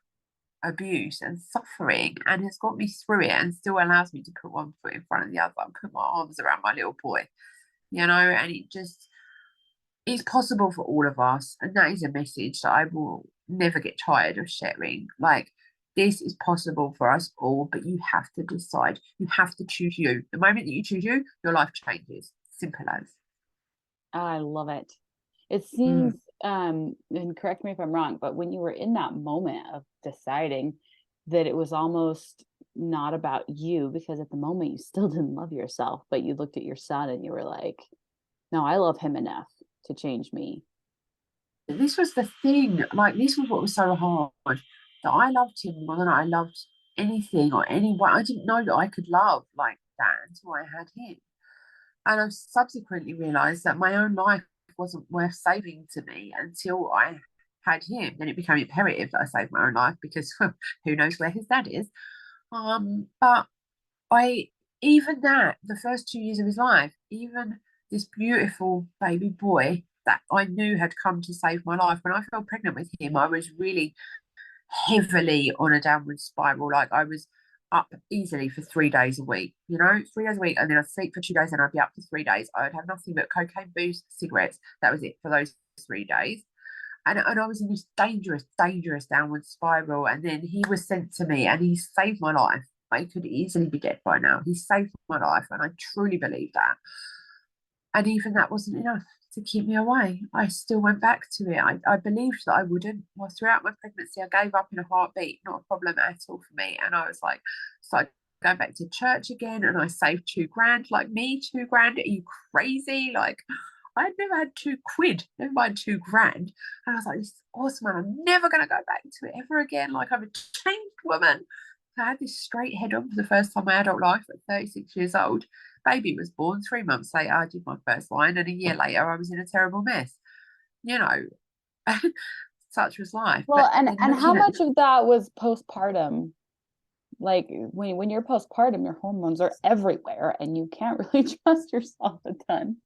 abuse and suffering and has got me through it and still allows me to put one foot in front of the other and put my arms around my little boy, and it just it's possible for all of us. And that is a message that I will never get tired of sharing. Like, this is possible for us all, but you have to decide. You have to choose you. The moment that you choose you, your life changes. Simple as. I love it. It Mm. seems, and correct me if I'm wrong, but when you were in that moment of deciding that it was almost not about you, because at the moment you still didn't love yourself, but you looked at your son and you were like, no, I love him enough to change me. This was the thing. Like, this was what was so hard. That I loved him more than I loved anything or anyone. I didn't know that I could love like that until I had him. And I've subsequently realised that my own life wasn't worth saving to me until I had him. Then it became imperative that I save my own life, because who knows where his dad is. But I even that the first 2 years of his life, even this beautiful baby boy that I knew had come to save my life. When I fell pregnant with him, I was really heavily on a downward spiral. Like I was up easily for 3 days a week, 3 days a week, and then I'd sleep for 2 days and I'd be up for 3 days. I'd have nothing but cocaine, booze, cigarettes. That was it for those 3 days. And I was in this dangerous, dangerous downward spiral. And then he was sent to me and he saved my life. I could easily be dead by now. He saved my life, and I truly believe that. And even that wasn't enough to keep me away. I still went back to it. I believed that I wouldn't. Well, throughout my pregnancy, I gave up in a heartbeat, not a problem at all for me. And I was like, started going back to church again, and I saved 2 grand. Like, me, 2 grand? Are you crazy? Like, I'd never had 2 quid, never mind 2 grand. And I was like, this is awesome, and I'm never going to go back to it ever again. Like, I'm a changed woman. I had this straight head on for the first time in my adult life at 36 years old. Baby was born. 3 months later, I did my first line, and a year later, I was in a terrible mess. You know, such was life. Well, But then and how looking at much of that was postpartum? Like when you're postpartum, your hormones are everywhere and you can't really trust yourself a ton.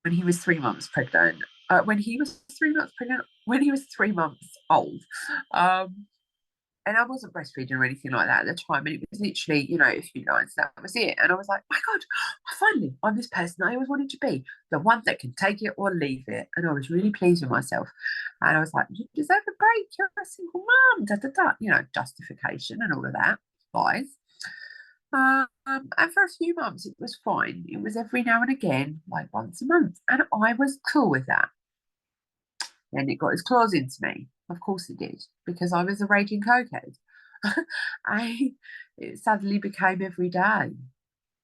when he was 3 months pregnant, when he was 3 months pregnant, when he was 3 months old, um, and I wasn't breastfeeding or anything like that at the time. And it was literally, a few lines, that was it. And I was like, my God, finally, I'm this person I always wanted to be, the one that can take it or leave it. And I was really pleased with myself. And I was like, you deserve a break. You're a single mum, da da da, justification and all of that. Lies. And for a few months, it was fine. It was every now and again, like once a month. And I was cool with that. Then it got its claws into me. Of course it did, because I was a raging cokehead. It suddenly became every day.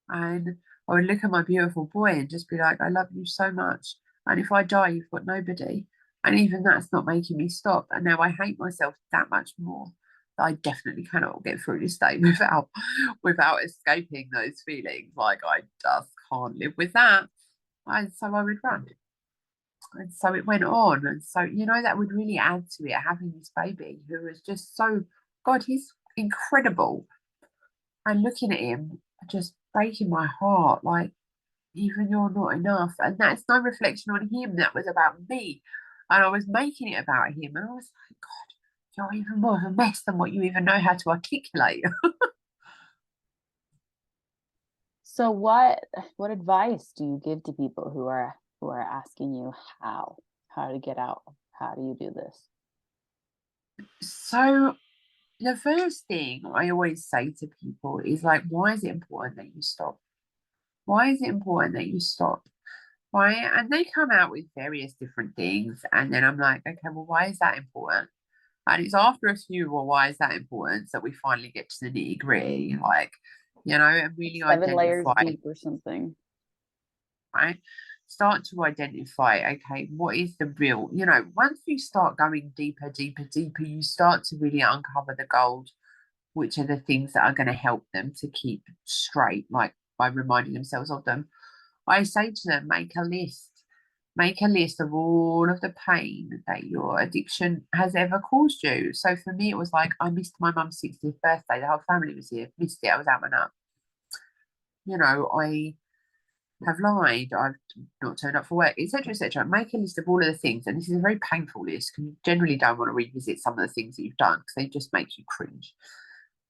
And I would look at my beautiful boy and just be like, I love you so much. And if I die, you've got nobody. And even that's not making me stop. And now I hate myself that much more. I definitely cannot get through this day without escaping those feelings. Like, I just can't live with that. And so I would run. And so it went on. And so, that would really add to it, having this baby who was just so, God, he's incredible. And looking at him, just breaking my heart, like, even you're not enough. And that's no reflection on him. That was about me. And I was making it about him, and I was like, God, you're even more of a mess than what you even know how to articulate. So what advice do you give to people who are asking you how to get out? How do you do this? So the first thing I always say to people is like, why is it important that you stop? Why is it important that you stop? Why? And they come out with various different things. And then I'm like, okay, well, why is that important? And it's after a few, well, why is that important? So we finally get to the nitty gritty, like, and really Like 7 layers identify, deep or something. right? Start to identify, okay, what is the real, once you start going deeper, deeper, deeper, you start to really uncover the gold, which are the things that are going to help them to keep straight, like by reminding themselves of them. I say to them, make a list. Make a list of all of the pain that your addiction has ever caused you. So for me, it was like I missed my mum's 60th birthday. The whole family was here. Missed it. I was out my nut. I have lied. I've not turned up for work, etc., etc. Make a list of all of the things, and this is a very painful list because you generally don't want to revisit some of the things that you've done because they just make you cringe.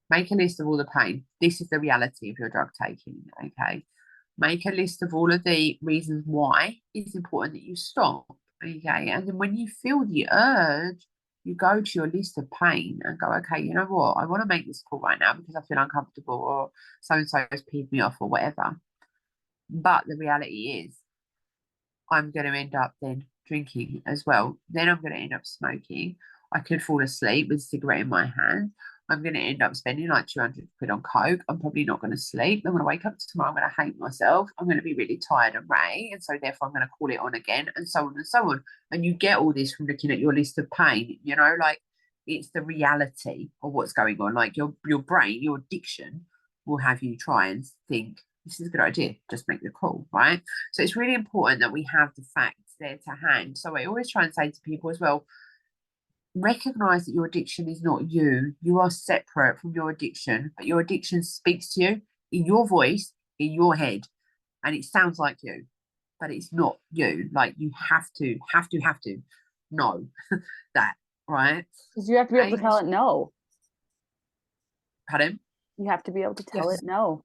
Make a list of all the pain. This is the reality of your drug taking. Okay. Make a list of all of the reasons why it's important that you stop. Okay. And then when you feel the urge, you go to your list of pain and go, okay, you know what? I want to make this call right now because I feel uncomfortable or so and so has peed me off or whatever. But the reality is, I'm going to end up then drinking as well. Then I'm going to end up smoking. I could fall asleep with a cigarette in my hand. I'm going to end up spending like 200 quid on coke. I'm probably not going to sleep. I'm going to wake up tomorrow. I'm going to hate myself. I'm going to be really tired and ray. And so therefore I'm going to call it on again and so on and so on. And you get all this from looking at your list of pain, like it's the reality of what's going on. Like your brain, your addiction will have you try and think, this is a good idea. Just make the call, right? So it's really important that we have the facts there to hand. So I always try and say to people as well, recognize that your addiction is not you. You are separate from your addiction, but your addiction speaks to you in your voice, in your head, and it sounds like you, but it's not you. Like you have to know that, right? Because you have to be able to And, tell it no. pardon? You have to be able to tell it Yes. no.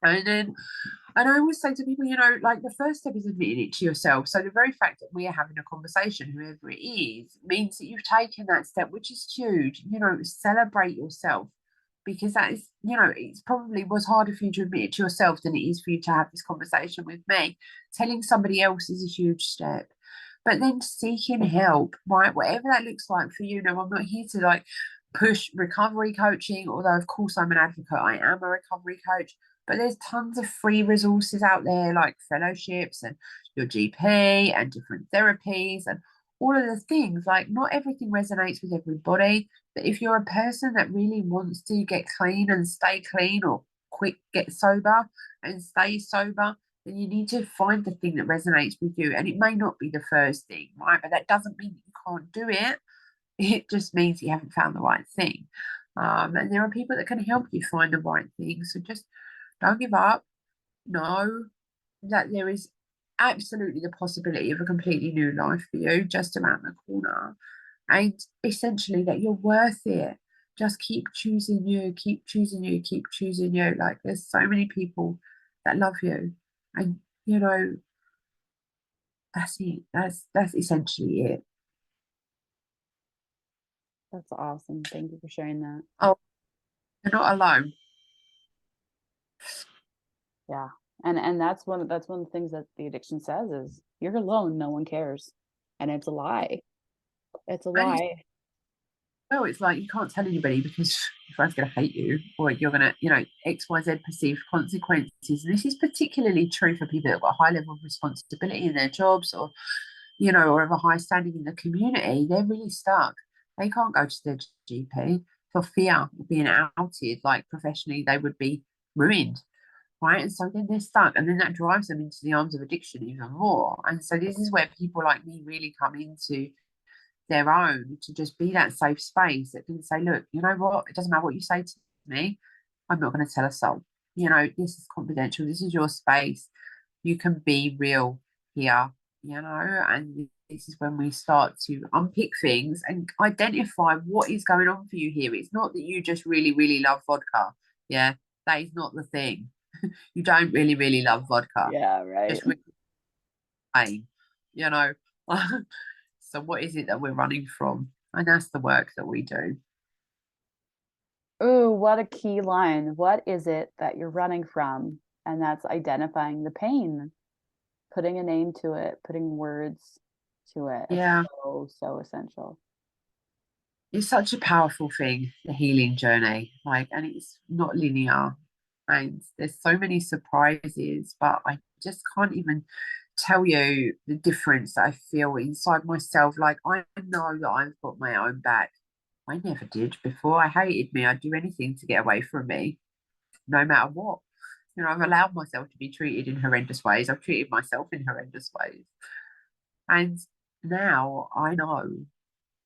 And then, and I always say to people, like the first step is admitting it to yourself. So the very fact that we are having a conversation, whoever it is, means that you've taken that step, which is huge. Celebrate yourself because that is, it's probably was harder for you to admit it to yourself than it is for you to have this conversation with me. Telling somebody else is a huge step. But then seeking help, right? Whatever that looks like for you. No, I'm not here to like push recovery coaching, although of course I'm an advocate. I am a recovery coach, but there's tons of free resources out there like fellowships and your GP and different therapies and all of the things. Like not everything resonates with everybody, but if you're a person that really wants to get clean and stay clean or quick get sober and stay sober, then you need to find the thing that resonates with you. And it may not be the first thing, right? But that doesn't mean that you can't do it. It just means you haven't found the right thing. And there are people that can help you find the right thing. So just don't give up. Know that there is absolutely the possibility of a completely new life for you just around the corner. And essentially that you're worth it. Just keep choosing you, keep choosing you, keep choosing you. Like there's so many people that love you. And that's it. That's essentially it. That's awesome. Thank you for sharing that. Oh, you're not alone. Yeah. And that's one of the things that the addiction says is you're alone, no one cares. And it's a lie. It's a And lie. it's like you can't tell anybody because everyone's going to hate you or you're going to, XYZ perceived consequences. And this is particularly true for people that have got a high level of responsibility in their jobs or, or have a high standing in the community. They're really stuck. They can't go to their GP for fear of being outed. Like professionally, they would be ruined. Right. And so then they're stuck. And then that drives them into the arms of addiction even more. And so this is where people like me really come into their own to just be that safe space that can say, look, you know what? It doesn't matter what you say to me. I'm not going to tell a soul. This is confidential. This is your space. You can be real here. and this is when we start to unpick things and identify what is going on for you here. It's not that you just really, really love vodka. Yeah, that is not the thing. You don't really, really love vodka. Yeah, right. Just really pain, you know. So what is it that we're running from? And that's the work that we do. Ooh, what a key line. What is it that you're running from? And that's identifying the pain, putting a name to it, putting words to it. It's Yeah, so, so essential. it's such a powerful thing, the healing journey. Like, and it's not linear, and there's so many surprises, but I just can't even tell you the difference that I feel inside myself. Like, I know that I've got my own back. I never did before. I hated me. I'd do anything to get away from me, no matter what. I've allowed myself to be treated in horrendous ways. I've treated myself in horrendous ways. And now I know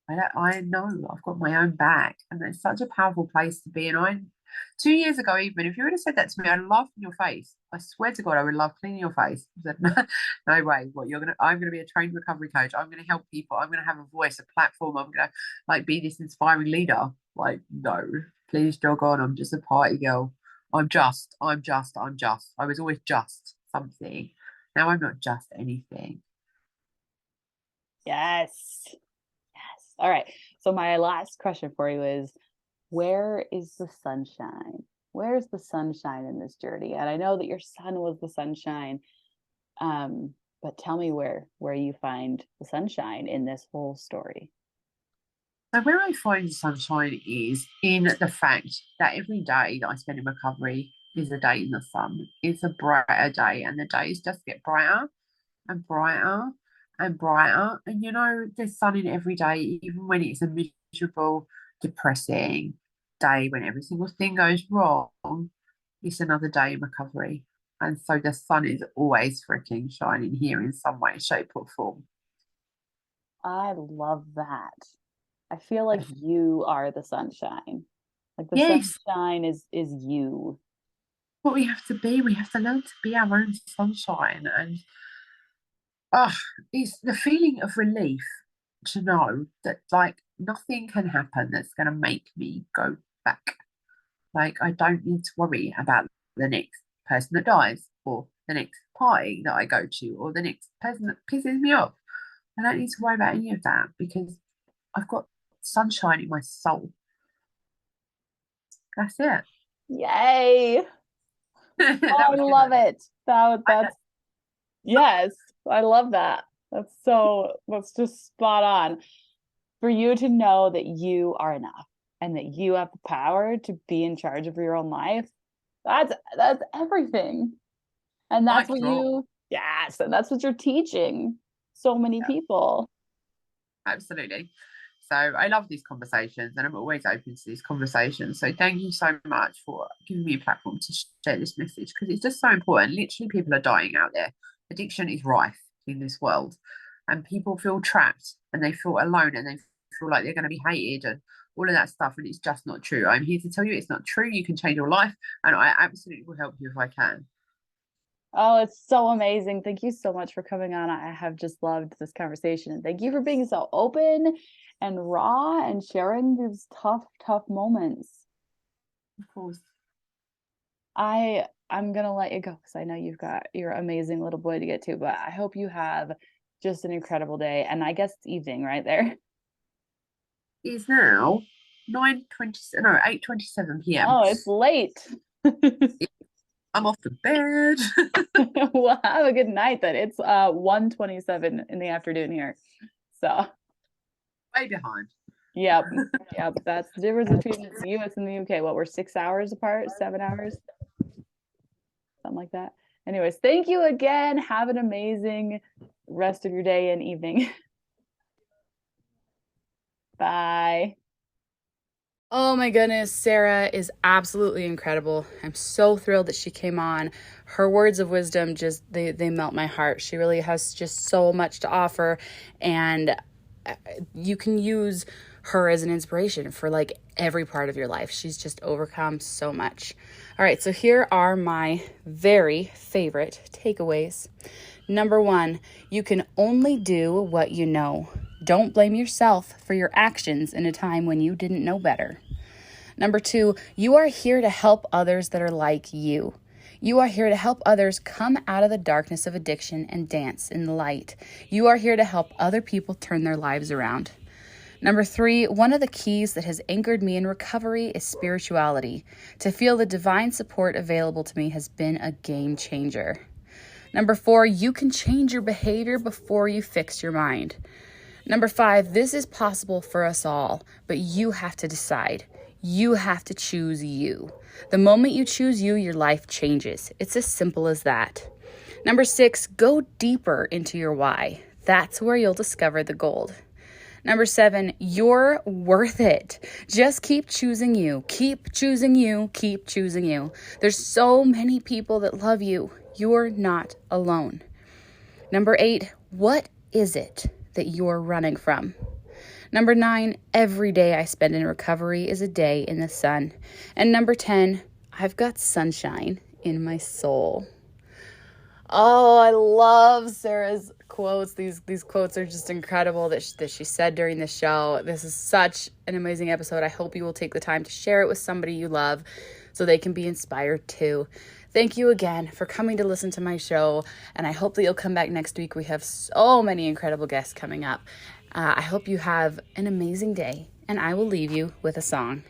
I've got my own back, and it's such a powerful place to be. And 2 years ago, even if you would have said that to me, I'd laugh in your face. I swear to God, I would love cleaning your face. I said, no, no way. What I'm gonna be a trained recovery coach. I'm gonna help people. I'm gonna have a voice, a platform. I'm gonna like be this inspiring leader. Like, no, please jog on. I'm just a party girl. I'm just. I was always just something. Now I'm not just anything. Yes. Yes. All right. So my last question for you is, where is the sunshine? Where's the sunshine in this journey? And I know that your son was the sunshine. But tell me where you find the sunshine in this whole story. So where I find the sunshine is in the fact that every day that I spend in recovery is a day in the sun. It's a brighter day, and the days just get brighter and brighter and brighter. And there's sun in every day, even when it's a miserable, depressing day when every single thing goes wrong. It's another day in recovery. And so the sun is always freaking shining here in some way, shape, or form. I love that. I feel like you are the sunshine. Like the Yes, sunshine is you. what we have to be. We have to learn to be our own sunshine. And oh, it's the feeling of relief to know that like nothing can happen that's going to make me go back. Like, I don't need to worry about the next person that dies, or the next party that I go to, or the next person that pisses me off. I don't need to worry about any of that because I've got sunshine in my soul. That's it. Yay. That I was good, love wasn't it? it. That's yes. I love that. That's just spot on. For you to know that you are enough and that you have the power to be in charge of your own life. That's everything. And that's Mic what drop. yes, and that's what you're teaching so many Yeah, people. absolutely. So I love these conversations, and I'm always open to these conversations. So thank you so much for giving me a platform to share this message, because it's just so important. Literally, people are dying out there. Addiction is rife in this world, and people feel trapped and they feel alone and they feel like they're going to be hated and all of that stuff. And it's just not true. I'm here to tell you it's not true. You can change your life, and I absolutely will help you if I can. Oh, it's so amazing. Thank you so much for coming on. I have just loved this conversation. And thank you for being so open and raw and sharing these tough, tough moments. Of course. I'm gonna let you go because I know you've got your amazing little boy to get to, but I hope you have just an incredible day. And I guess it's evening right there. It's now 9:20, no, 8:27 p.m. Oh, it's late. I'm off to bed. Well, have a good night then. It's 1:27 in the afternoon here. So Way behind. yep. Yep. That's the difference between the US and the UK. What, we're 6 hours apart, 7 hours, something like that. Anyways, thank you again. Have an amazing rest of your day and evening. Bye. Oh my goodness, Sarah is absolutely incredible. I'm so thrilled that she came on. Her words of wisdom just they melt my heart. She really has just so much to offer, and you can use her as an inspiration for like every part of your life. She's just overcome so much. All right, so here are my very favorite takeaways. Number 1, you can only do what you know. Don't blame yourself for your actions in a time when you didn't know better. Number 2, you are here to help others that are like you. You are here to help others come out of the darkness of addiction and dance in the light. You are here to help other people turn their lives around. Number 3, one of the keys that has anchored me in recovery is spirituality. To feel the divine support available to me has been a game changer. Number 4, you can change your behavior before you fix your mind. Number 5, this is possible for us all, but you have to decide. You have to choose you. The moment you choose you, your life changes. It's as simple as that. Number 6, go deeper into your why. That's where you'll discover the gold. Number 7, you're worth it. Just keep choosing you. Keep choosing you. Keep choosing you. There's so many people that love you. You're not alone. Number 8, what is it that you're running from? Number 9, every day I spend in recovery is a day in the sun. And number 10, I've got sunshine in my soul. Oh, I love Sarah's quotes. These quotes are just incredible that she said during the show. This is such an amazing episode. I hope you will take the time to share it with somebody you love so they can be inspired too. Thank you again for coming to listen to my show, and I hope that you'll come back next week. We have so many incredible guests coming up. I hope you have an amazing day, and I will leave you with a song.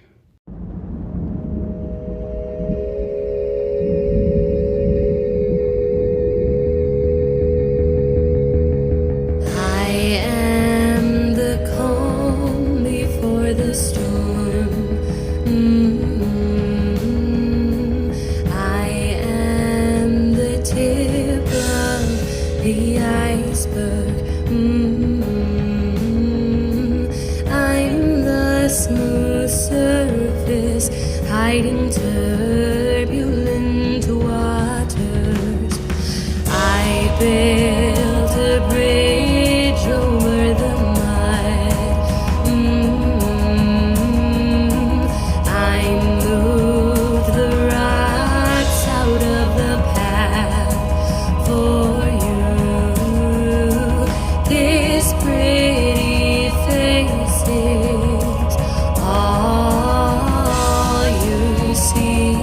The iceberg. I'm the smooth surface, hiding turbulent waters. I built a bridge over the mud. I moved the rocks out of the path for this pretty face is all you see,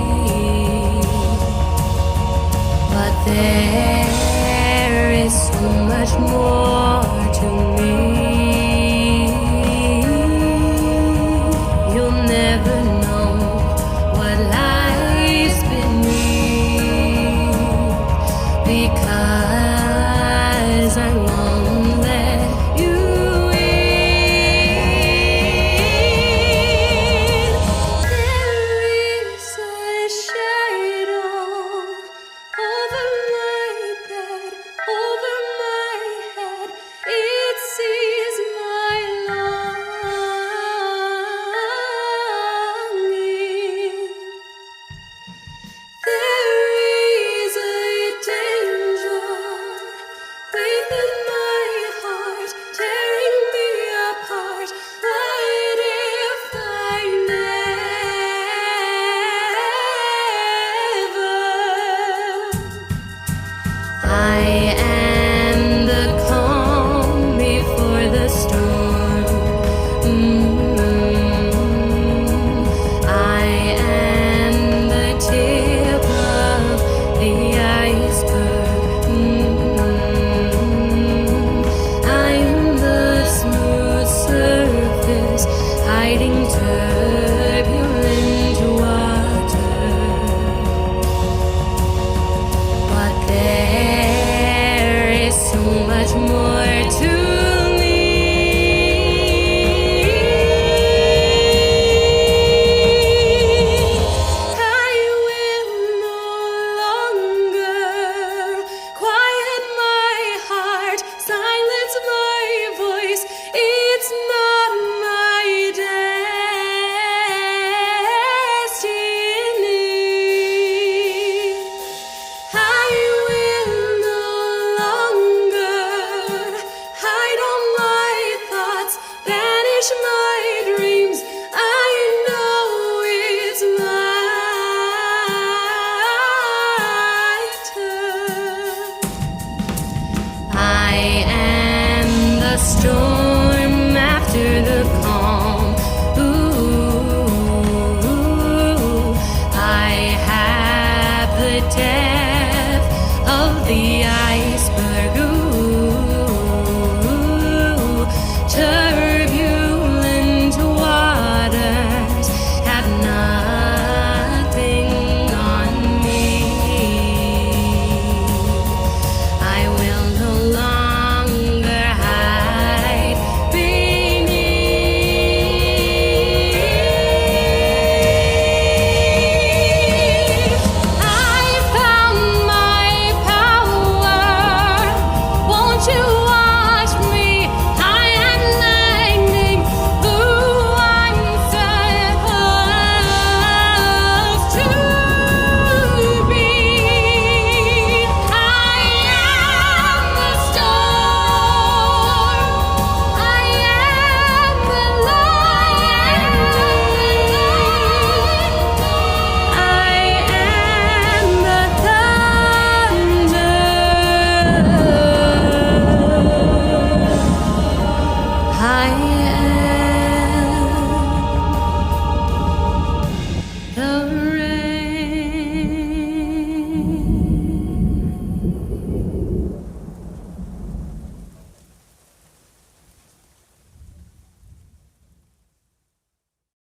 but there is so much more.